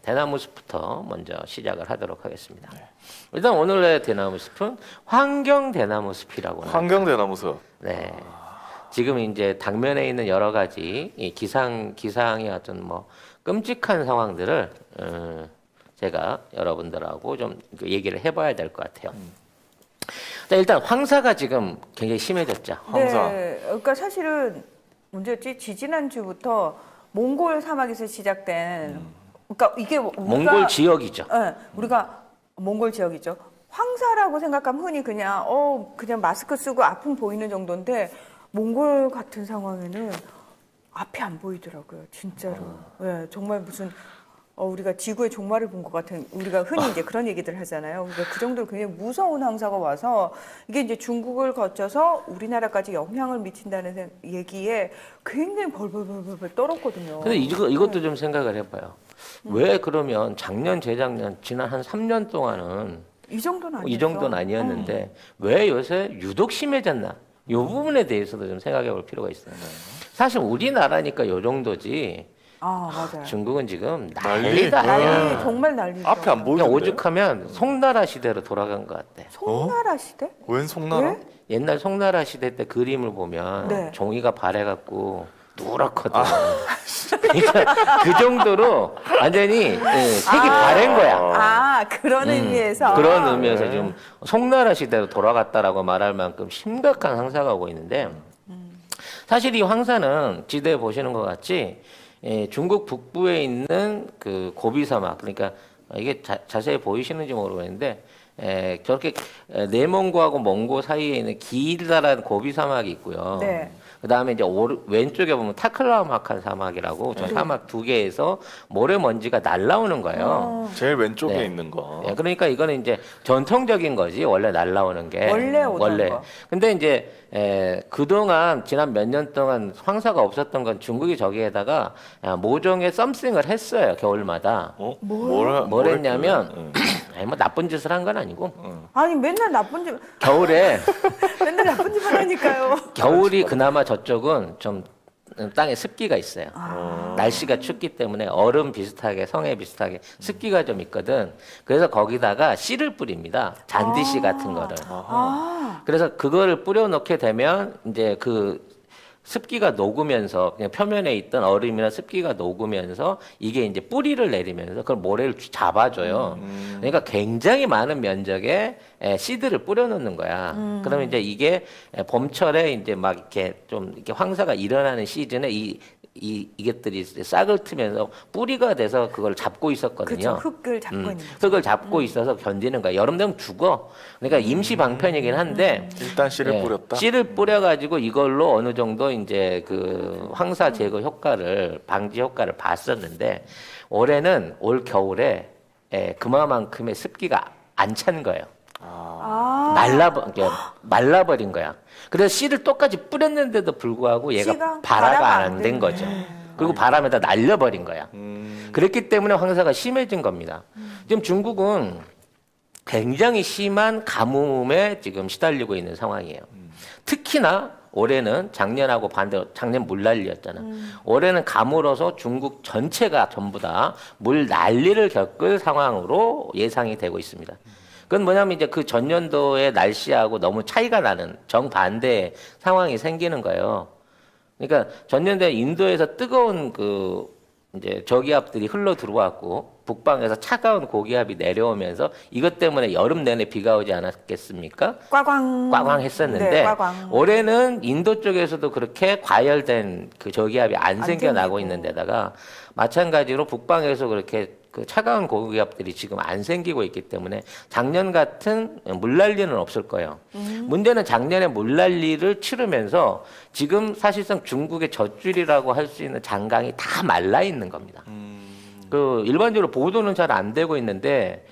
대나무 숲부터 먼저 시작을 하도록 하겠습니다. 일단 오늘의 대나무 숲은 환경 대나무 숲이라고 합니다. 환경 대나무 숲. 네. 지금 이제 당면에 있는 여러 가지 이 기상의 어떤 뭐 끔찍한 상황들을 제가 여러분들하고 좀 얘기를 해봐야 될 것 같아요. 자, 일단 황사가 지금 굉장히 심해졌죠. 황사. 네, 그러니까 사실은 문제였지. 지지난주부터 몽골 사막에서 시작된, 그러니까 이게 몽골 지역이죠. 네, 우리가 몽골 지역이죠. 황사라고 생각하면 흔히 그냥 마스크 쓰고 아픔 보이는 정도인데 몽골 같은 상황에는 앞이 안 보이더라고요, 진짜로. 네, 정말 무슨 우리가 지구의 종말을 본 것 같은, 우리가 흔히 이제 그런 얘기들 하잖아요. 그러니까 그 정도로 굉장히 무서운 황사가 와서 이게 이제 중국을 거쳐서 우리나라까지 영향을 미친다는 얘기에 굉장히 벌벌벌벌 떨었거든요. 근데 이것도 좀 생각을 해봐요. 왜 그러면 작년, 재작년, 지난 한 3년 동안은 이 정도는 아니었어. 이 정도는 아니었는데 왜 요새 유독 심해졌나? 이 부분에 대해서도 좀 생각해 볼 필요가 있어요. 사실 우리나라니까 요 정도지. 맞아요. 중국은 지금 난리. 난리다. 난리, 정말 난리죠. 앞에 안 그냥 보이는데. 오죽하면 송나라 시대로 돌아간 것 같아. 송나라 시대? 웬 송나라? 왜? 옛날 송나라 시대 때 그림을 보면 네. 종이가 바래갖고 누렇거든. 그러니까 그 정도로 완전히 색이 바랜 거야. 그런 의미에서. 그런 의미에서 좀 송나라 시대로 돌아갔다라고 말할 만큼 심각한 황사가 오고 있는데 사실 이 황사는 지도에 보시는 것 같이 중국 북부에 있는 그 고비 사막, 그러니까 이게 자세히 보이시는지 모르겠는데 저렇게 내몽고하고 몽고 사이에 있는 길다란 고비 사막이 있고요. 네. 그 다음에 이제 왼쪽에 보면 타클라마칸 사막이라고 저 사막 두 개에서 모래먼지가 날라오는 거예요. 제일 왼쪽에 네. 있는 거. 예, 그러니까 이거는 이제 전통적인 거지, 원래 날라오는 게. 원래 오던 거. 근데 이제 그동안 지난 몇 년 동안 황사가 없었던 건 중국이 저기에다가 모종의 썸씽을 했어요, 겨울마다. 뭘 했냐면 아니 뭐 나쁜 짓을 한 건 아니고 아니, 맨날 나쁜 짓, 겨울에 맨날 나쁜 짓만 하니까요. 겨울이 그나마 저쪽은 좀 땅에 습기가 있어요. 날씨가 춥기 때문에 얼음 비슷하게 성에 비슷하게 습기가 좀 있거든. 그래서 거기다가 씨를 뿌립니다. 잔디씨 같은 거를. 그래서 그거를 뿌려 놓게 되면 이제 그 습기가 녹으면서 그냥 표면에 있던 얼음이나 습기가 녹으면서 이게 이제 뿌리를 내리면서 그걸 모래를 잡아줘요. 그러니까 굉장히 많은 면적에 씨들을 뿌려놓는 거야. 그러면 이제 이게 봄철에 이제 막 이렇게 좀 이렇게 황사가 일어나는 시즌에 이것들이 싹을 트면서 뿌리가 돼서 그걸 잡고 있었거든요. 그쵸, 흙을 잡고 있는 거죠. 흙을 잡고 있어서 견디는 거야. 여름 되면 죽어. 그러니까 임시 방편이긴 한데 일단 씨를 뿌렸다. 씨를 뿌려가지고 이걸로 어느 정도 이제 그 황사 제거 효과를 방지 효과를 봤었는데 올해는 올 겨울에 그만큼의 습기가 안 찬 거예요. 말라버린 거야. 그래서 씨를 똑같이 뿌렸는데도 불구하고 얘가 씨가 발화가 안 된 거죠. 그리고 바람에다 날려버린 거야. 그랬기 때문에 황사가 심해진 겁니다. 지금 중국은 굉장히 심한 가뭄에 지금 시달리고 있는 상황이에요. 특히나 올해는 작년하고 반대로 작년 물난리였잖아. 올해는 가물어서 중국 전체가 전부 다 물난리를 겪을 상황으로 예상이 되고 있습니다. 그건 뭐냐면 이제 그 전년도의 날씨하고 너무 차이가 나는 정반대의 상황이 생기는 거예요. 그러니까 전년도에 인도에서 뜨거운 그 이제 저기압들이 흘러 들어왔고 북방에서 차가운 고기압이 내려오면서 이것 때문에 여름 내내 비가 오지 않았겠습니까? 꽝꽝 했었는데 네, 꽝꽝. 올해는 인도 쪽에서도 그렇게 과열된 그 저기압이 안 생겨나고 생기고. 있는 데다가 마찬가지로 북방에서 그렇게 그 차가운 고기압들이 지금 안 생기고 있기 때문에 작년 같은 물난리는 없을 거예요. 문제는 작년에 물난리를 치르면서 지금 사실상 중국의 젖줄이라고 할 수 있는 장강이 다 말라 있는 겁니다. 그 일반적으로 보도는 잘 안 되고 있는데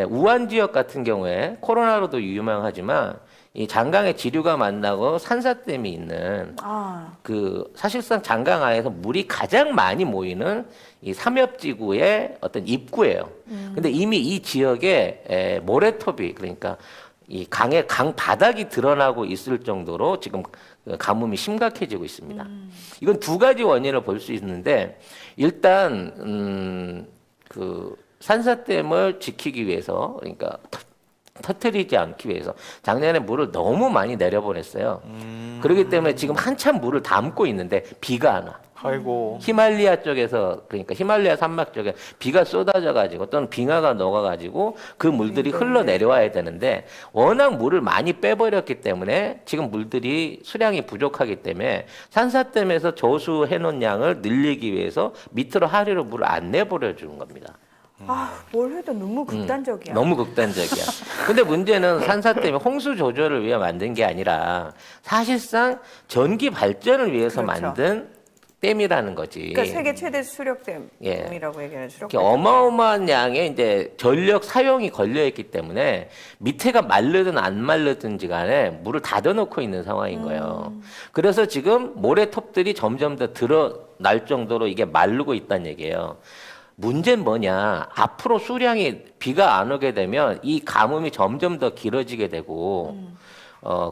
우한 지역 같은 경우에 코로나로도 유명하지만 이 장강의 지류가 만나고 산사댐이 있는 그 사실상 장강 안에서 물이 가장 많이 모이는 이 삼엽지구의 어떤 입구예요. 근데 이미 이 지역에 모래톱이 그러니까 이 강의 강 바닥이 드러나고 있을 정도로 지금 가뭄이 심각해지고 있습니다. 이건 두 가지 원인을 볼 수 있는데 일단 그 산사댐을 지키기 위해서 그러니까 터뜨리지 않기 위해서 작년에 물을 너무 많이 내려보냈어요. 그렇기 때문에 지금 한참 물을 담고 있는데 비가 안 와. 아이고. 히말리아 쪽에서 그러니까 히말리아 산막 쪽에 비가 쏟아져 가지고 또는 빙하가 녹아 가지고 그 물들이 흘러 내려와야 되는데 워낙 물을 많이 빼버렸기 때문에 지금 물들이 수량이 부족하기 때문에 산사댐에서 저수해 놓은 양을 늘리기 위해서 밑으로 하류로 물을 안 내버려 주는 겁니다. 뭘 해도 너무 극단적이야. 너무 극단적이야. 근데 문제는 산사댐이 홍수 조절을 위해 만든 게 아니라 사실상 전기 발전을 위해서 그렇죠. 만든 댐이라는 거지. 그러니까 세계 최대 수력댐이라고 예. 얘기하는 이렇게 수력댐. 어마어마한 양의 이제 전력 사용이 걸려 있기 때문에 밑에가 마르든 안 마르든지 간에 물을 닫아놓고 있는 상황인 거예요. 그래서 지금 모래톱들이 점점 더 드러날 정도로 이게 마르고 있다는 얘기예요. 문제는 뭐냐? 앞으로 수량이 비가 안 오게 되면 이 가뭄이 점점 더 길어지게 되고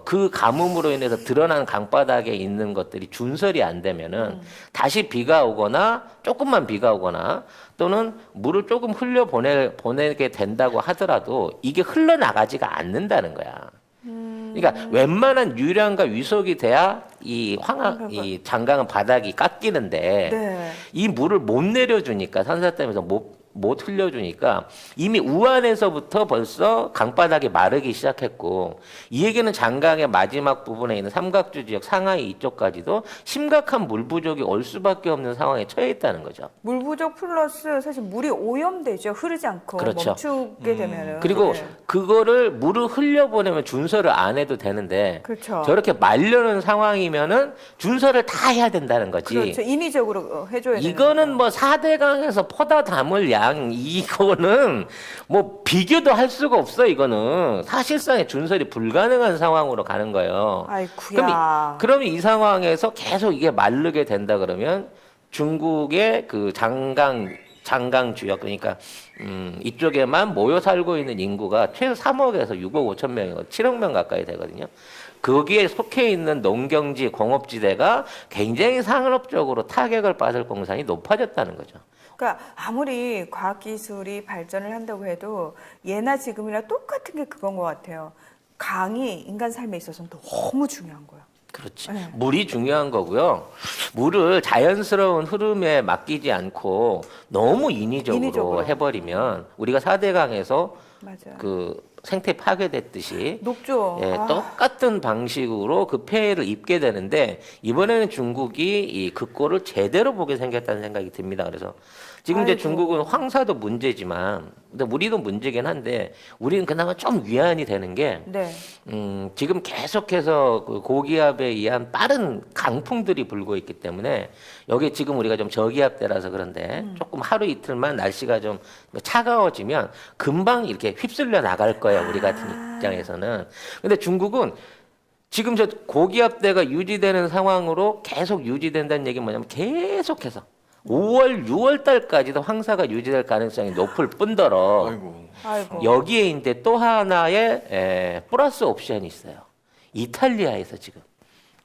그 가뭄으로 인해서 드러난 강바닥에 있는 것들이 준설이 안 되면은 다시 비가 오거나 조금만 비가 오거나 또는 물을 조금 보내게 된다고 하더라도 이게 흘러나가지가 않는다는 거야. 그러니까 웬만한 유량과 위속이 돼야 이 장강은 바닥이 깎이는데 네. 이 물을 못 내려주니까 산사댐에서 못 흘려주니까 이미 우한에서부터 벌써 강바닥이 마르기 시작했고 이 얘기는 장강의 마지막 부분에 있는 삼각주 지역 상하이 이쪽까지도 심각한 물 부족이 올 수밖에 없는 상황에 처해 있다는 거죠. 물 부족 플러스 사실 물이 오염되죠. 흐르지 않고 그렇죠. 멈추게 되면은. 그리고 네. 그거를 물을 흘려보내면 준설을 안 해도 되는데 그렇죠. 저렇게 말려는 상황이면은 준설을 다 해야 된다는 거지. 그렇죠. 인위적으로 해줘야 되는 이거는 거죠. 뭐 4대강에서 퍼다 담을 양 이거는 뭐 비교도 할 수가 없어. 이거는 사실상의 준설이 불가능한 상황으로 가는 거예요. 아이쿠야. 그러면 이 상황에서 계속 이게 마르게 된다 그러면 중국의 그 장강 주역 그러니까 이쪽에만 모여 살고 있는 인구가 최소 3억에서 6억 5천 명이고 7억 명 가까이 되거든요. 거기에 속해 있는 농경지 공업지대가 굉장히 산업적으로 타격을 받을 공산이 높아졌다는 거죠. 그러니까 아무리 과학기술이 발전을 한다고 해도 예나 지금이나 똑같은 게 그건 것 같아요. 강이 인간 삶에 있어서는 너무 중요한 거예요. 그렇지. 네. 물이 중요한 거고요. 물을 자연스러운 흐름에 맡기지 않고 너무 인위적으로 해버리면 우리가 4대강에서 맞아요. 그 생태 파괴됐듯이 높죠. 예, 똑같은 방식으로 그 폐해를 입게 되는데 이번에는 중국이 이 그 꼴을 제대로 보게 생겼다는 생각이 듭니다. 그래서 지금 이제 아이고. 중국은 황사도 문제지만 근데 우리도 문제긴 한데 우리는 그나마 좀 위안이 되는 게 네. 지금 계속해서 그 고기압에 의한 빠른 강풍들이 불고 있기 때문에 여기 지금 우리가 좀 저기압대라서 그런데 조금 하루 이틀만 날씨가 좀 차가워지면 금방 이렇게 휩쓸려 나갈 거예요. 우리 같은 입장에서는. 근데 중국은 지금 저 고기압대가 유지되는 상황으로 계속 유지된다는 얘기는 뭐냐면 계속해서 5월, 6월 달까지도 황사가 유지될 가능성이 높을 뿐더러 아이고. 여기에 이제 또 하나의 플러스 옵션이 있어요. 이탈리아에서 지금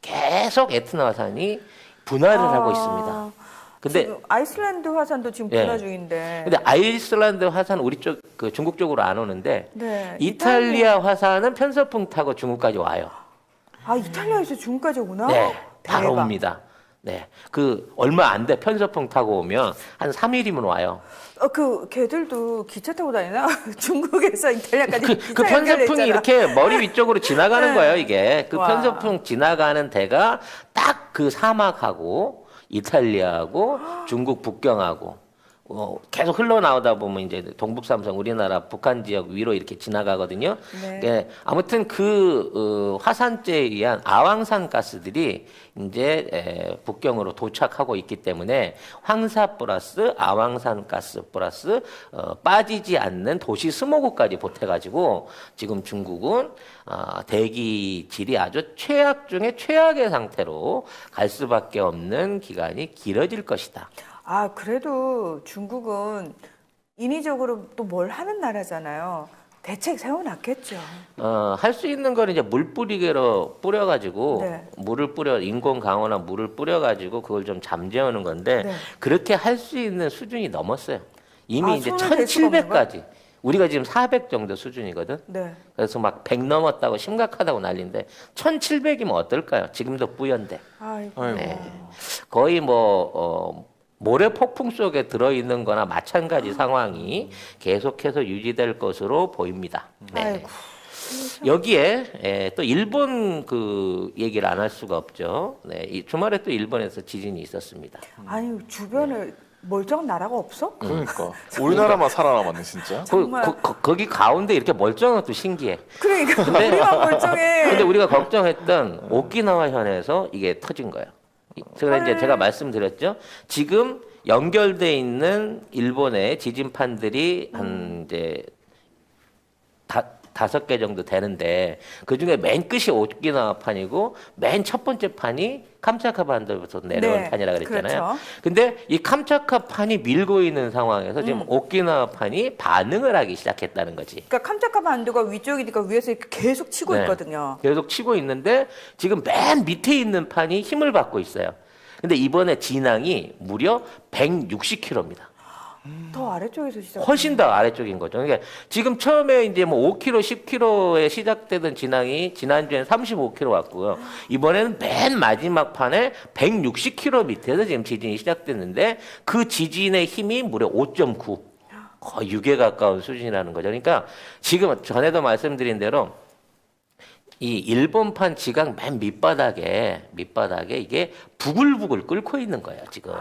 계속 에트나 화산이 분화를 하고 있습니다. 근데 지금 아이슬란드 화산도 지금 예. 분화 중인데. 근데 아이슬란드 화산 우리 쪽 그 중국 쪽으로 안 오는데 네. 이탈리아 화산은 편서풍 타고 중국까지 와요. 아 이탈리아에서 중국까지 오나? 네, 바로 대박. 옵니다. 네, 그 얼마 안 돼 편서풍 타고 오면 한 3일이면 와요. 그 걔들도 기차 타고 다니나? 중국에서 이탈리아까지 그 기차 편서풍이 연결했잖아. 이렇게 머리 위쪽으로 지나가는 네. 거예요, 이게. 그 와. 편서풍 지나가는 데가 딱 그 사막하고 이탈리아하고 중국 북경하고 계속 흘러나오다 보면 이제 동북삼성 우리나라 북한 지역 위로 이렇게 지나가거든요. 네. 예, 아무튼 그 화산재에 의한 아황산 가스들이 이제 북경으로 도착하고 있기 때문에 황사 플러스 아황산 가스 플러스 빠지지 않는 도시 스모그까지 보태가지고 지금 중국은 대기 질이 아주 최악 중에 최악의 상태로 갈 수밖에 없는 기간이 길어질 것이다. 아 그래도 중국은 인위적으로 또 뭘 하는 나라잖아요. 대책 세워놨겠죠. 할 수 있는 건 이제 물 뿌리개로 뿌려가지고 네. 물을 뿌려 인공 강화나 물을 뿌려가지고 그걸 좀 잠재우는 건데 네. 그렇게 할 수 있는 수준이 넘었어요. 이미 이제 손을 댈 수가 없는 거야? 1700까지. 우리가 지금 400 정도 수준이거든. 네. 그래서 막 100 넘었다고 심각하다고 난리인데 1700이면 어떨까요? 지금도 뿌연데. 아이고. 아이고. 네. 거의 모래 폭풍 속에 들어있는 거나 마찬가지 상황이 계속해서 유지될 것으로 보입니다. 네. 아이고. 여기에 또 일본 그 얘기를 안 할 수가 없죠. 네. 이 주말에 또 일본에서 지진이 있었습니다. 아니 주변에 멀쩡한 나라가 없어? 그러니까 우리나라만 살아남았네 진짜. 정말. 거기 가운데 이렇게 멀쩡한 것도 신기해. 그러니까 근데- 우리만 멀쩡해. 근데 우리가 걱정했던 오키나와 현에서 이게 터진 거예요. 그래서 이제 제가 말씀드렸죠. 지금 연결돼 있는 일본의 지진판들이 한 이제 5개 정도 되는데 그 중에 맨 끝이 오키나와 판이고 맨 첫 번째 판이 캄차카 반도에서 내려온 네, 판이라 그랬잖아요. 그렇죠. 근데 이 캄차카 판이 밀고 있는 상황에서 지금 오키나와 판이 반응을 하기 시작했다는 거지. 그러니까 캄차카 반도가 위쪽이니까 위에서 이렇게 계속 치고 네. 있거든요. 계속 치고 있는데 지금 맨 밑에 있는 판이 힘을 받고 있어요. 근데 이번에 진앙이 무려 160km입니다. 더 아래쪽에서 시작. 훨씬 더 아래쪽인 거죠. 그러니까 지금 처음에 이제 뭐 5km, 10km에 시작되던 진앙이 지난주에는 35km 왔고요. 이번에는 맨 마지막 판에 160km 밑에서 지금 지진이 시작됐는데 그 지진의 힘이 무려 5.9. 거의 6에 가까운 수준이라는 거죠. 그러니까 지금 전에도 말씀드린 대로 이 일본판 지각 맨 밑바닥에 이게 부글부글 끓고 있는 거예요, 지금.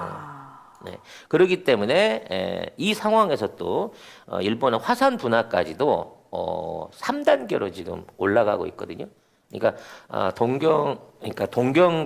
네. 그렇기 때문에 이 상황에서 또 일본의 화산 분화까지도 3단계로 지금 올라가고 있거든요. 그러니까 동경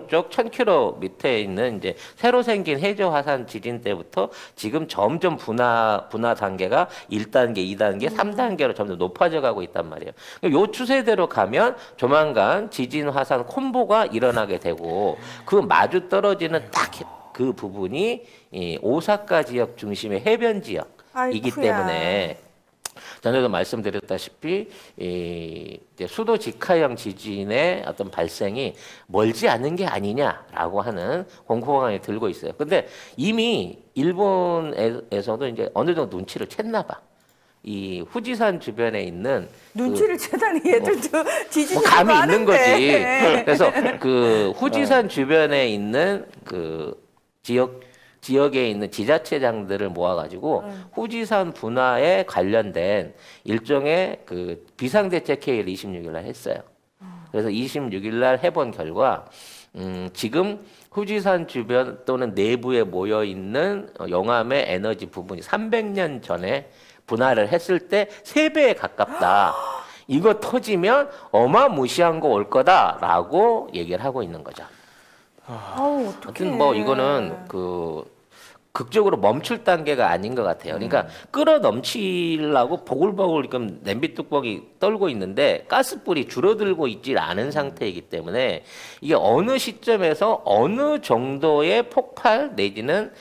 쪽 1000km 밑에 있는 이제 새로 생긴 해저 화산 지진 때부터 지금 점점 분화 단계가 1단계, 2단계, 3단계로 점점 높아져 가고 있단 말이에요. 요 추세대로 가면 조만간 지진 화산 콤보가 일어나게 되고 그 마주 떨어지는 딱 그 부분이 이 오사카 지역 중심의 해변 지역이기 아이쿠야. 때문에 전에도 말씀드렸다시피 이제 수도 직하형 지진의 어떤 발생이 멀지 않은 게 아니냐라고 하는 공포감이 들고 있어요. 근데 이미 일본에서도 이제 어느 정도 눈치를 챘나 봐. 이 후지산 주변에 있는 눈치를 채다니 얘들도 지진이 뭐 감이 있는 많은데. 거지. 그래서 그 후지산 주변에 있는 그 지역에 있는 지자체장들을 모아가지고 후지산 분화에 관련된 일종의 그 비상대책회의를 26일 날 했어요. 그래서 26일 날 해본 결과 지금 후지산 주변 또는 내부에 모여 있는 용암의 에너지 부분이 300년 전에 분화를 했을 때 3배에 가깝다. 이거 터지면 어마무시한 거 올 거다라고 얘기를 하고 있는 거죠. 아우 어떡해. 하여튼 뭐 이거는 그 극적으로 멈출 단계가 아닌 것 같아요. 그러니까 끌어 넘치려고 보글보글 지금 냄비 뚜껑이 떨고 있는데 가스불이 줄어들고 있지 않은 상태이기 때문에 이게 어느 시점에서 어느 정도의 폭발 내지는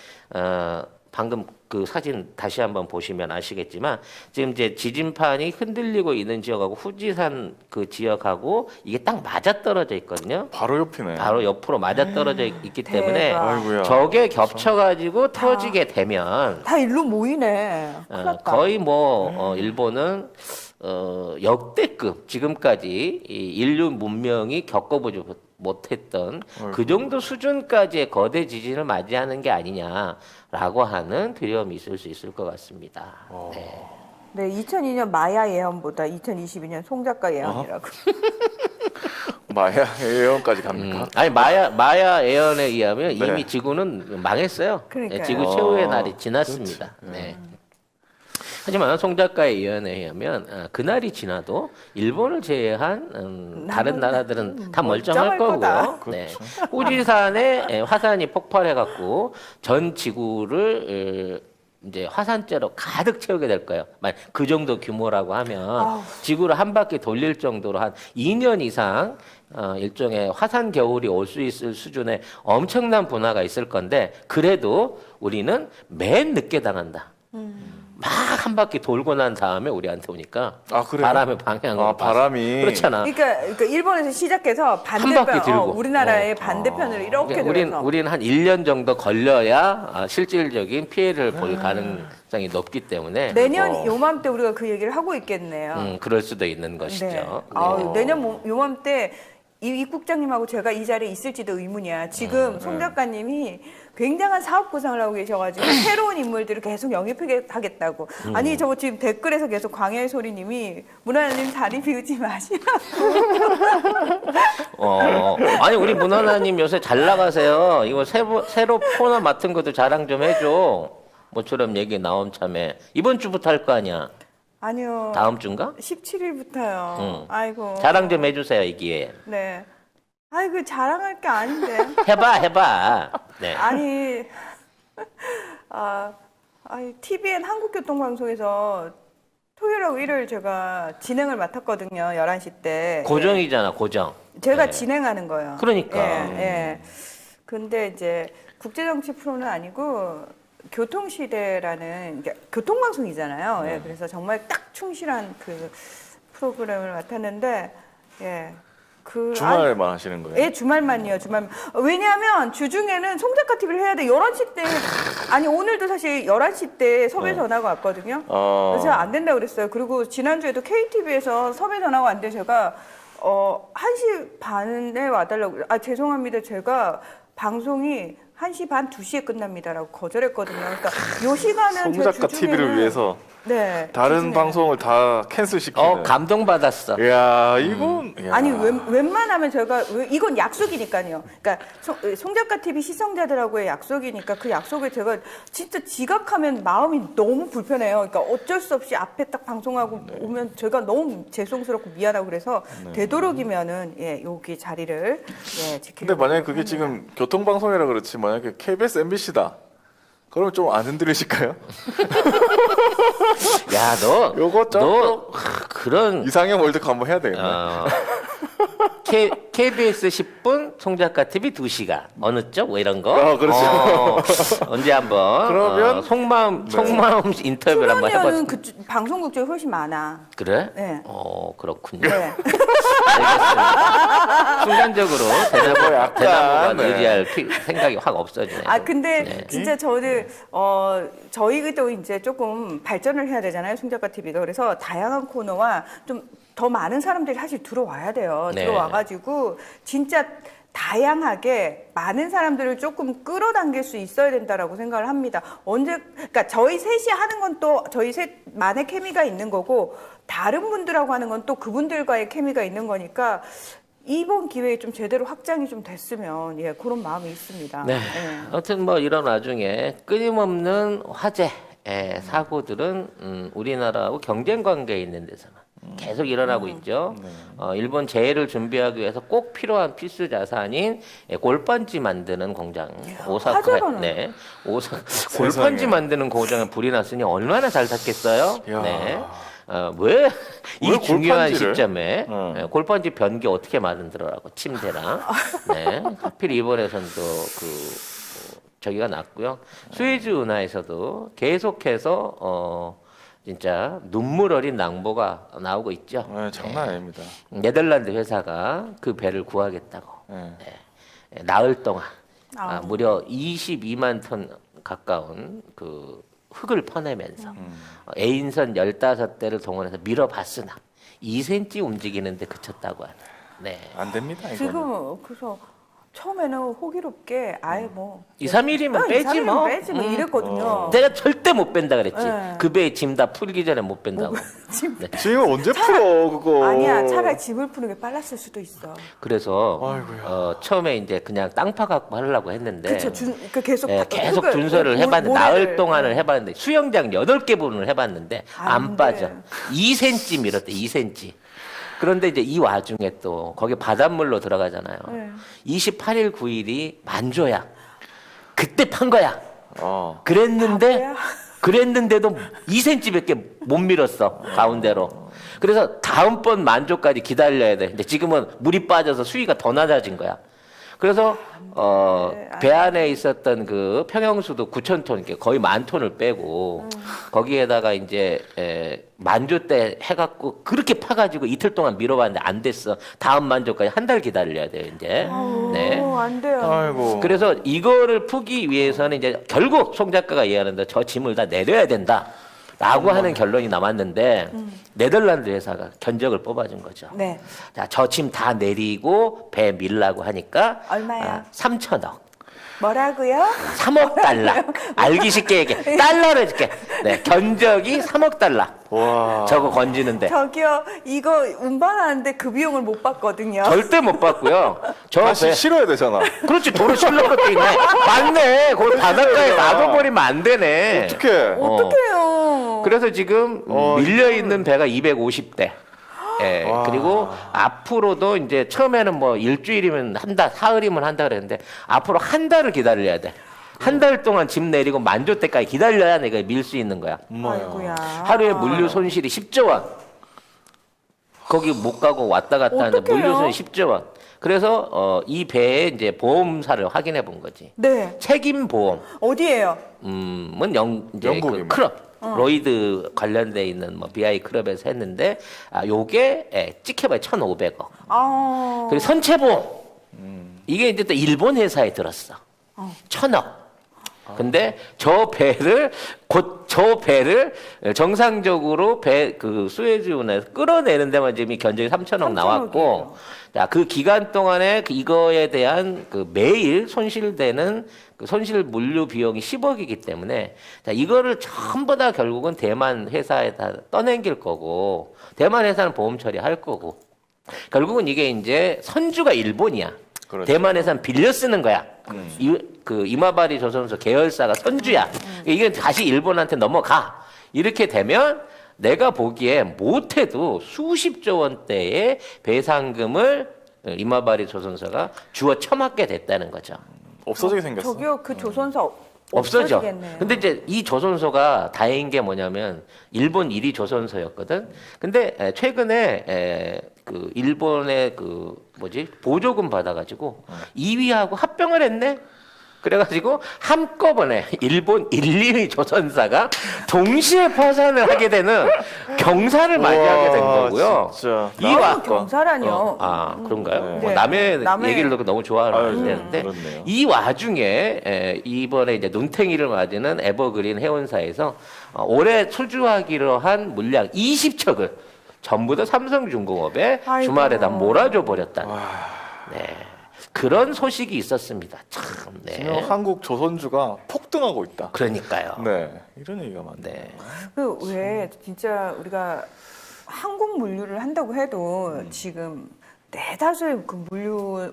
방금 그 사진 다시 한번 보시면 아시겠지만 지금 이제 지진판이 흔들리고 있는 지역하고 후지산 그 지역하고 이게 딱 맞아 떨어져 있거든요. 바로 옆이네. 바로 옆으로 맞아 떨어져 있기 때문에 대박. 아이고야. 저게 겹쳐가지고 터지게 되면 다 일로 모이네. 큰일 났다. 거의 뭐 일본은 역대급 지금까지 이 인류 문명이 겪어보지 못했던 그 정도 수준까지의 거대 지진을 맞이하는 게 아니냐라고 하는 두려움이 있을 수 있을 것 같습니다. 네. 네, 2002년 마야 예언보다 2022년 송 작가 예언이라고. 마야 예언까지 갑니까? 아니 마야 예언에 의하면 네. 이미 지구는 망했어요. 그러니까요. 네, 지구 최후의 날이 지났습니다. 네. 하지만 송 작가의 예언에 의하면 그날이 지나도 일본을 제외한 다른 나라들은 다 멀쩡할 멀쩡할 거고요. 네. 후지산에 화산이 폭발해갖고 전 지구를 이제 화산재로 가득 채우게 될 거예요. 만약 그 정도 규모라고 하면 지구를 한 바퀴 돌릴 정도로 한 2년 이상 일종의 화산 겨울이 올 수 있을 수준의 엄청난 분화가 있을 건데 그래도 우리는 맨 늦게 당한다. 막 딱 한 바퀴 돌고 난 다음에 우리한테 오니까 아, 그래요? 바람의 방향으로 아, 바람이. 그렇잖아. 그러니까 일본에서 시작해서 바퀴 반대편, 들고. 우리나라의 반대편으로 이렇게 돌아서. 우리는 한 1년 정도 걸려야 실질적인 피해를 볼 가능성이 높기 때문에 내년 요맘때 우리가 그 얘기를 하고 있겠네요. 그럴 수도 있는 것이죠. 네. 네. 아유, 내년 요맘때 이 국장님하고 제가 이 자리에 있을지도 의문이야. 지금 송 작가님이 굉장한 사업 구상을 하고 계셔가지고 새로운 인물들을 계속 영입하겠다고. 아니 저거 지금 댓글에서 계속 광야의 소리님이 문화님 다리 비우지 마시라고. 아니 우리 문화나님 요새 잘 나가세요. 이거 새로 코너 맡은 것도 자랑 좀 해줘. 모처럼 얘기 나온 참에 이번 주부터 할 거 아니야. 아니요. 다음 주인가? 17일부터요. 아이고. 자랑 좀 해주세요 이 기회에. 네. 아이고 자랑할 게 아닌데. 해봐. 네. 아니, 아니 TVN 한국교통방송에서 토요일하고 일요일 제가 진행을 맡았거든요. 11시 때. 고정이잖아 고정. 제가 네. 진행하는 거예요. 그러니까. 예. 근데 이제 국제정치 프로는 아니고 교통시대라는 교통방송이잖아요. 예. 그래서 정말 딱 충실한 그 프로그램을 맡았는데, 예. 주말에만 하시는 거예요? 예, 주말만요, 주말. 왜냐하면 주중에는 송작가 TV를 해야 돼. 11시 때, 아니, 오늘도 사실 11시 때 섭외 전화가 왔거든요. 그래서 제가 안 된다고 그랬어요. 그리고 지난주에도 KTV에서 섭외 전화가 왔는데 제가, 1시 반에 와달라고. 죄송합니다. 제가 방송이 1시 반, 2시에 끝납니다라고 거절했거든요. 그러니까 요 시간은 송 작가 TV를 위해서 네, 다른 주중에는. 방송을 다 캔슬시키는. 감동받았어. 이야, 이건. 이야. 아니 웬만하면 제가 이건 약속이니까요. 그러니까 송 작가 TV 시청자들하고의 약속이니까 그 약속을 제가 진짜 지각하면 마음이 너무 불편해요. 그러니까 어쩔 수 없이 앞에 딱 방송하고 오면 제가 너무 죄송스럽고 미안하고 그래서 되도록이면은 여기 자리를 지키려고. 근데 만약에 그게 지금 교통방송이라 그렇지 만약에 KBS, MBC다. 그러면 좀 안 흔들리실까요? 야, 너 요거 좀 그런 이상형 월드컵 한번 해야 되겠네. KBS 10분, 송작가 TV 2시간. 어느 쪽? 뭐 이런 거? 그렇죠. 언제 한번 그러면 속마음 인터뷰를 한번 해봐. 수면연은 방송국 쪽이 훨씬 많아. 그래? 네. 그렇군요. 네. 알겠습니다. 순간적으로 대나무가 네. 의지할 생각이 확 없어지네요. 근데 네. 진짜 저는 저희도 이제 조금 발전을 해야 되잖아요. 송작가 TV가. 그래서 다양한 코너와 좀 더 많은 사람들이 사실 들어와야 돼요. 네. 들어와가지고 진짜 다양하게 많은 사람들을 조금 끌어당길 수 있어야 된다라고 생각을 합니다. 그러니까 저희 셋이 하는 건 또 저희 셋만의 케미가 있는 거고 다른 분들하고 하는 건 또 그분들과의 케미가 있는 거니까 이번 기회에 좀 제대로 확장이 좀 됐으면 그런 마음이 있습니다. 네. 아무튼 뭐 이런 와중에 끊임없는 화재, 사고들은 우리나라하고 경쟁 관계에 있는 데서는 계속 일어나고 있죠. 일본 재해를 준비하기 위해서 꼭 필요한 필수 자산인 골판지 만드는 공장 화재가 오사카 골판지 만드는 공장에 불이 났으니 얼마나 잘 탔겠어요. 야. 네. 왜 이 중요한 골판지를? 시점에 골판지 변기 어떻게 만들더라고 침대랑 하필 일본에서도 저기가 났고요. 수에즈 운하에서도 계속해서 진짜 눈물 어린 낭보가 나오고 있죠. 네, 장난 아닙니다. 네덜란드 회사가 그 배를 구하겠다고 나흘 동안 무려 22만 톤 가까운 그 흙을 퍼내면서 A인선 15대를 동원해서 밀어봤으나 2cm 움직이는데 그쳤다고 하네요. 네. 안 됩니다, 이거는. 지금 그래서 처음에는 호기롭게 아예 뭐 2, 3일이면 빼지 뭐. 빼지 뭐 이랬거든요. 내가 절대 못 뺀다 그랬지. 네. 그 배에 짐 다 풀기 전에 못 뺀다고. 네. 지금 언제 풀어, 그거. 아니야, 차라리 집을 푸는 게 빨랐을 수도 있어. 그래서 아이고야. 처음에 이제 그냥 땅파 갖고 하려고 했는데 그렇죠. 계속 계속 준설을 해봤는데 나흘 동안을 해봤는데 수영장 8개 분을 해봤는데 안 빠져. 2cm 밀었대. 2cm. 그런데 이제 이 와중에 또 거기 바닷물로 들어가잖아요. 28일, 9일이 만조야. 그때 판 거야. 그랬는데도 2cm밖에 못 밀었어. 가운데로. 그래서 다음번 만조까지 기다려야 돼. 근데 지금은 물이 빠져서 수위가 더 낮아진 거야. 그래서 안 배 안에 있었던 그 평형수도 9,000톤, 이렇게 거의 10,000톤을 빼고 거기에다가 이제 만조 때 해갖고 그렇게 파가지고 이틀 동안 밀어봤는데 안 됐어. 다음 만조까지 한 달 기다려야 돼요 이제. 네. 안 돼요. 아이고. 그래서 이거를 풀기 위해서는 이제 결국 송 작가가 얘기하는데 저 짐을 다 내려야 된다. 라고 하는 결론이 남았는데 네덜란드 회사가 견적을 뽑아준 거죠. 네. 자, 저 짐 다 내리고 배 밀라고 하니까 얼마야? 3천억. 뭐라고요? 3억 달러. 알기 쉽게 얘기해. 달러를 해줄게. 네, 견적이 3억 달러. 와. 저거 건지는데. 저기요, 이거 운반하는데 그 비용을 못 받거든요. 절대 못 받고요. 저 다시 배. 실어야 되잖아. 그렇지, 도로 실는 것도 있네. 맞네. 거기 바닷가에 놔둬버리면 안 되네. 어떻게? 어떡해요. 그래서 지금 밀려있는 배가 250대. 예, 와. 그리고 앞으로도 이제 처음에는 뭐 일주일이면 한다, 사흘이면 한다 그랬는데 앞으로 한 달을 기다려야 돼. 한 달 동안 짐 내리고 만조 때까지 기다려야 내가 밀 수 있는 거야. 아이고야. 하루에 물류 손실이 10조 원. 거기 못 가고 왔다 갔다 하는데 어떡해요? 물류 손실 10조 원. 그래서 이 배의 이제 보험사를 확인해 본 거지. 네. 책임 보험. 어디예요? 은 이제 영국이면. 그 클럽. 로이드 관련돼 있는 뭐 BI 클럽에서 했는데 요게 찍혀봐야 1,500억. 아. 그리고 선체보험 이게 이제 또 일본 회사에 들었어. 1,000억. 근데 저 배를 정상적으로 그 수에즈운에서 끌어내는 데만 지금 이 견적이 3,000억 나왔고, 자, 그 기간 동안에 이거에 대한 그 매일 손실되는 그 손실 물류 비용이 10억이기 때문에, 자, 이거를 전부 다 결국은 대만 회사에다 떠넘길 거고, 대만 회사는 보험 처리할 거고, 결국은 이게 이제 선주가 일본이야. 그렇죠. 대만 회사는 빌려 쓰는 거야. 그 이마바리 조선소 계열사가 선주야. 이게 다시 일본한테 넘어가. 이렇게 되면 내가 보기에 못해도 수십조 원대의 배상금을 이마바리 조선소가 주어 처맞게 됐다는 거죠. 없어지게 생겼어. 저기요, 그 조선사 없어져. 없어지겠네요. 근데 이제 이 조선소가 다행인 게 뭐냐면 일본 1위 조선소였거든. 근데 최근에 그 일본의 그 보조금 받아가지고 2위하고 합병을 했네. 그래가지고 한꺼번에 일본 1, 2위 조선사가 동시에 파산을 하게 되는 경사를 맞이하게 된 우와, 거고요. 진짜. 이와 경사라뇨. 그런가요? 네. 뭐 남의 남의- 얘기를 듣고 너무 좋아하는데 그렇네요. 이 와중에 이번에 이제 눈탱이를 맞이는 에버그린 해운사에서 올해 수주하기로 한 물량 20척을 전부 다 삼성중공업에 아이고. 주말에 다 몰아줘 버렸다. 네. 그런 소식이 있었습니다. 참, 지금 네. 한국 조선주가 폭등하고 있다. 그러니까요. 네, 이런 얘기가 많네. 네. 그 왜 진짜 우리가 항공 물류를 한다고 해도 지금 대다수의 그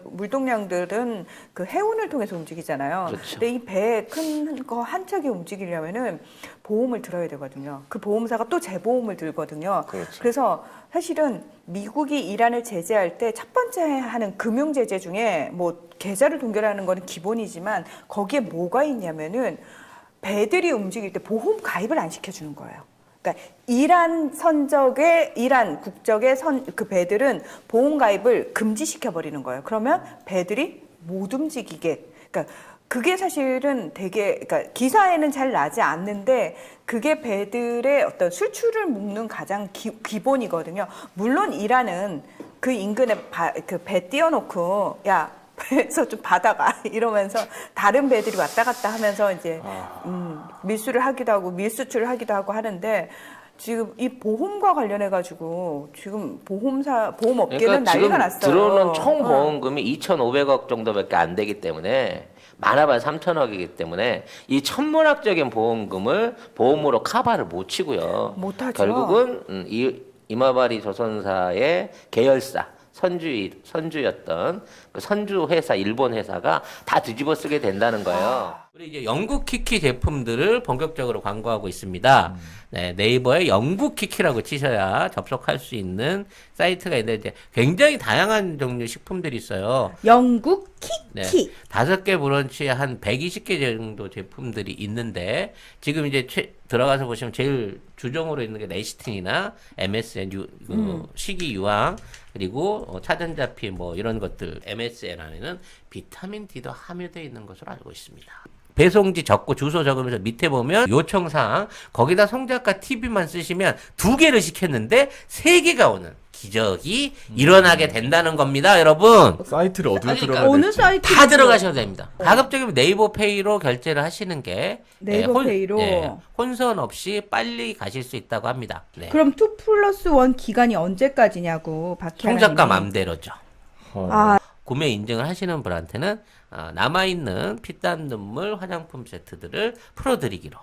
물동량들은 그 해운을 통해서 움직이잖아요. 그렇죠. 근데 이 배 큰 거 한 척이 움직이려면은 보험을 들어야 되거든요. 그 보험사가 또 재보험을 들거든요. 그렇죠. 그래서 사실은 미국이 이란을 제재할 때 첫 번째 하는 금융 제재 중에 뭐 계좌를 동결하는 거는 기본이지만 거기에 뭐가 있냐면은 배들이 움직일 때 보험 가입을 안 시켜주는 거예요. 그러니까 이란 국적의 그 배들은 보험 가입을 금지시켜 버리는 거예요. 그러면 배들이 못 움직이게. 그러니까 그게 사실은 되게 그러니까 기사에는 잘 나지 않는데 그게 배들의 어떤 수출을 묶는 가장 기본이거든요. 물론 이란은 그 인근에 그 배 띄워놓고 야 배에서 좀 받아가 이러면서 다른 배들이 왔다 갔다 하면서 이제 밀수를 하기도 하고 밀수출을 하기도 하고 하는데 지금 이 보험과 관련해 가지고 지금 보험업계는 난리가 지금 났어요. 들어오는 총 보험금이 2,500억 정도밖에 안 되기 때문에 많아봐야 3,000억이기 때문에 이 천문학적인 보험금을 보험으로 커버를 못 치고요. 못하죠. 결국은 이마바리 조선사의 계열사 선주였던 그 선주 회사 일본 회사가 다 뒤집어 쓰게 된다는 거예요. 우리 이제 영국 키키 제품들을 본격적으로 광고하고 있습니다. 네, 네이버에 영국 키키라고 치셔야 접속할 수 있는 사이트가 있는데 이제 굉장히 다양한 종류 식품들이 있어요. 영국 네, 키키. 5개 브런치에 한 120개 정도 제품들이 있는데 지금 이제 들어가서 보시면 제일 주종으로 있는 게 레시틴이나 MSN, 식이유황, 그리고 차전자피 뭐 이런 것들 MSN 안에는 비타민 D도 함유되어 있는 것으로 알고 있습니다. 배송지 적고 주소 적으면서 밑에 보면 요청사항 거기다 송작가 TV만 쓰시면 2개를 시켰는데 3개가 오는 기적이 일어나게 된다는 겁니다, 여러분. 사이트를 어디로 그러니까 들어가야 어느 될지. 사이트 다 들어가셔도 됩니다. 가급적이면 네이버 페이로 결제를 하시는 게 네이버 페이로? 혼선 없이 빨리 가실 수 있다고 합니다. 네. 그럼 2+1 기간이 언제까지냐고 박혜아님이. 송작가 맘대로죠. 아, 구매 인증을 하시는 분한테는 남아있는 피땀 눈물 화장품 세트들을 풀어드리기로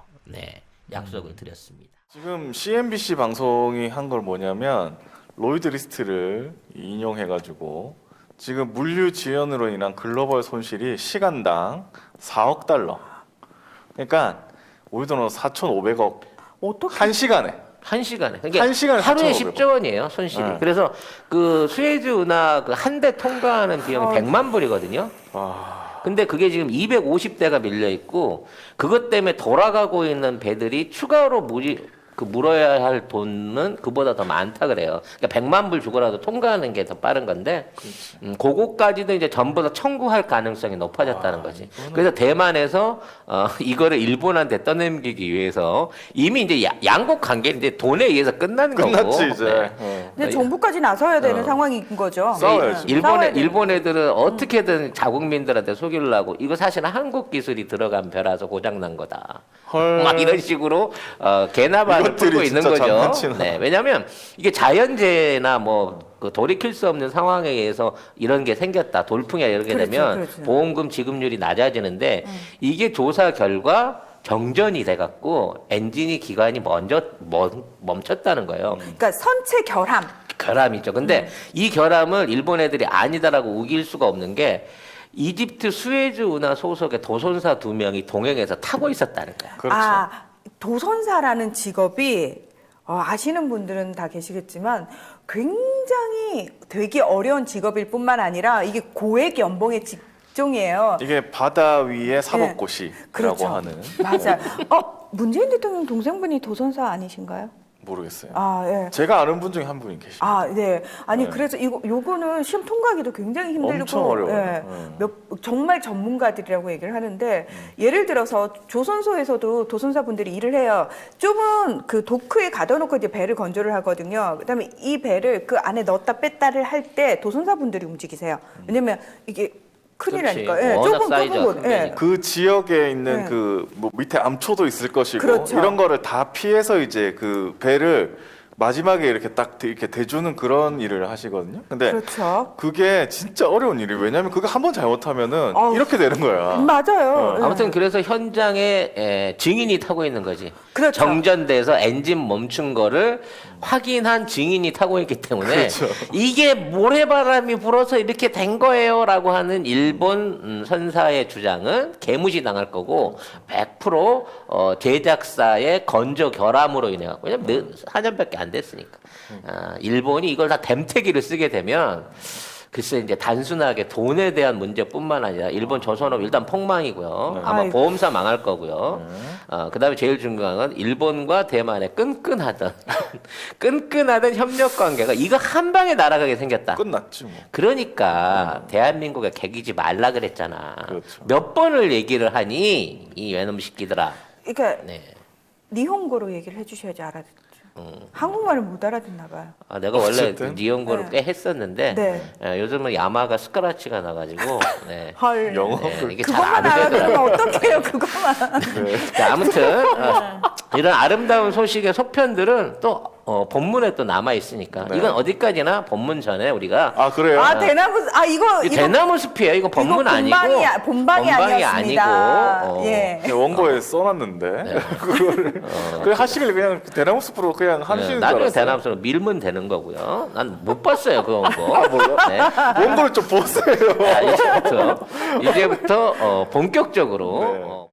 약속을 드렸습니다. 지금 CNBC 방송이 한 걸 뭐냐면 로이드 리스트를 인용해가지고 지금 물류 지연으로 인한 글로벌 손실이 시간당 4억 달러. 그러니까 우리 돈으로 4,500억 어떻게 한 시간에. 1시간에. 그러니까 한 시간에 하루에 4,500원. 10조 원이에요, 손실이. 네. 그래서 그 수에즈 운하 그 한 대 통과하는 비용이 100만 불이거든요. 근데 그게 지금 250대가 밀려 있고 그것 때문에 돌아가고 있는 배들이 추가로 물어야 할 돈은 그보다 더 많다 그래요. 그러니까 100만 불 주고라도 통과하는 게 더 빠른 건데 그거까지도 이제 전부 다 청구할 가능성이 높아졌다는 거지. 그래서 대만에서 이거를 일본한테 떠넘기기 위해서 이미 이제 양국 관계는 이제 돈에 의해서 끝난 거고. 끝났지 이제. 네. 근데 정부까지 나서야 되는 상황인 거죠. 싸워야지. 싸워야 되는 일본 애들은 어떻게든 자국민들한테 속이려고 이거 사실은 한국 기술이 들어간 벼라서 고장난 거다. 헐. 막 이런 식으로 개나발을 이것들이 풀고 있는 진짜 거죠. 장난치나. 네, 왜냐하면 이게 자연재해나 그 돌이킬 수 없는 상황에 의해서 이런 게 생겼다. 돌풍이 이렇게 그렇죠, 되면 그렇죠. 보험금 지급률이 낮아지는데 이게 조사 결과 정전이 돼갖고 엔진이 기관이 먼저 멈췄다는 거예요. 그러니까 선체 결함. 결함이죠. 근데 이 결함을 일본 애들이 아니다라고 우길 수가 없는 게 이집트 수에즈 운하 소속의 도선사 2명이 동행해서 타고 있었다는 거야. 그렇죠. 아, 도선사라는 직업이 아시는 분들은 다 계시겠지만 굉장히 되게 어려운 직업일 뿐만 아니라 이게 고액 연봉의 직종이에요. 이게 바다 위의 사법고시라고 그렇죠. 하는. 맞아요. 문재인 대통령 동생분이 도선사 아니신가요? 모르겠어요. 아, 예. 제가 아는 분 중에 한 분이 계시죠. 아, 네. 아니 네. 그래서 요거는 시험 통과하기도 굉장히 힘들고 엄청 어려워요. 예. 정말 전문가들이라고 얘기를 하는데 예를 들어서 조선소에서도 도선사분들이 일을 해요. 좁은 그 도크에 가둬놓고 이제 배를 건조를 하거든요. 그다음에 이 배를 그 안에 넣었다 뺐다를 할 때 도선사분들이 움직이세요. 왜냐면 이게 큰일이니까. 그렇지. 예, 워낙 좁은 사이즈가 곳. 큰 예. 데니까. 그 지역에 있는 네. 뭐 밑에 암초도 있을 것이고 그렇죠. 이런 거를 다 피해서 이제 그 배를 마지막에 이렇게 딱 이렇게 대주는 그런 일을 하시거든요. 근데 그렇죠. 그게 진짜 어려운 일이에요. 왜냐하면 그거 한 번 잘못하면은 아우. 이렇게 되는 거야. 맞아요. 예. 아무튼 그래서 현장에 증인이 타고 있는 거지. 그렇죠. 정전돼서 엔진 멈춘 거를 확인한 증인이 타고 있기 때문에 그렇죠. 이게 모래바람이 불어서 이렇게 된 거예요라고 하는 일본 선사의 주장은 개무시 당할 거고 100% 제작사의 건조 결함으로 인해 왜냐면 4년밖에 안 됐으니까 일본이 이걸 다 댐태기를 쓰게 되면 글쎄 이제 단순하게 돈에 대한 문제뿐만 아니라 일본 조선업 일단 폭망이고요. 아마 아이고. 보험사 망할 거고요. 그다음에 제일 중요한 건 일본과 대만의 끈끈하던 협력 관계가 이거 한 방에 날아가게 생겼다. 끝났지 뭐. 그러니까 대한민국에 개기지 말라 그랬잖아. 그렇죠. 몇 번을 얘기를 하니 이 외놈 새끼들아. 그러니까 네. 니혼고로 얘기를 해주셔야지 알아듣죠. 한국말을 못 알아듣나 봐요. 내가 원래 어쨌든. 니온고를 네. 꽤 했었는데 네. 요즘은 야마가 스크라치가 나가지고 네. 헐. 영어 이게 잘 그것만 안 되더라고요. 알아들으면 어떡해요, 그것만. 자, 아무튼 이런 아름다운 소식의 속편들은 또 본문에 또 남아 있으니까 네. 이건 어디까지나 본문 전에 우리가 아 그래요? 대나무, 이거 대나무 숲이에요. 이거 본문 이거 아니고 본방이 아니었습니다. 아니고 예. 그냥 원고에 써놨는데 그거를 그냥 하시길 그냥 대나무 숲으로 그냥 하시는 줄 나중에 알았어요. 대나무 숲으로 밀면 되는 거고요. 난 못 봤어요 그 원고. 네. 원고를 좀 보세요. 자, 이제부터 본격적으로 네.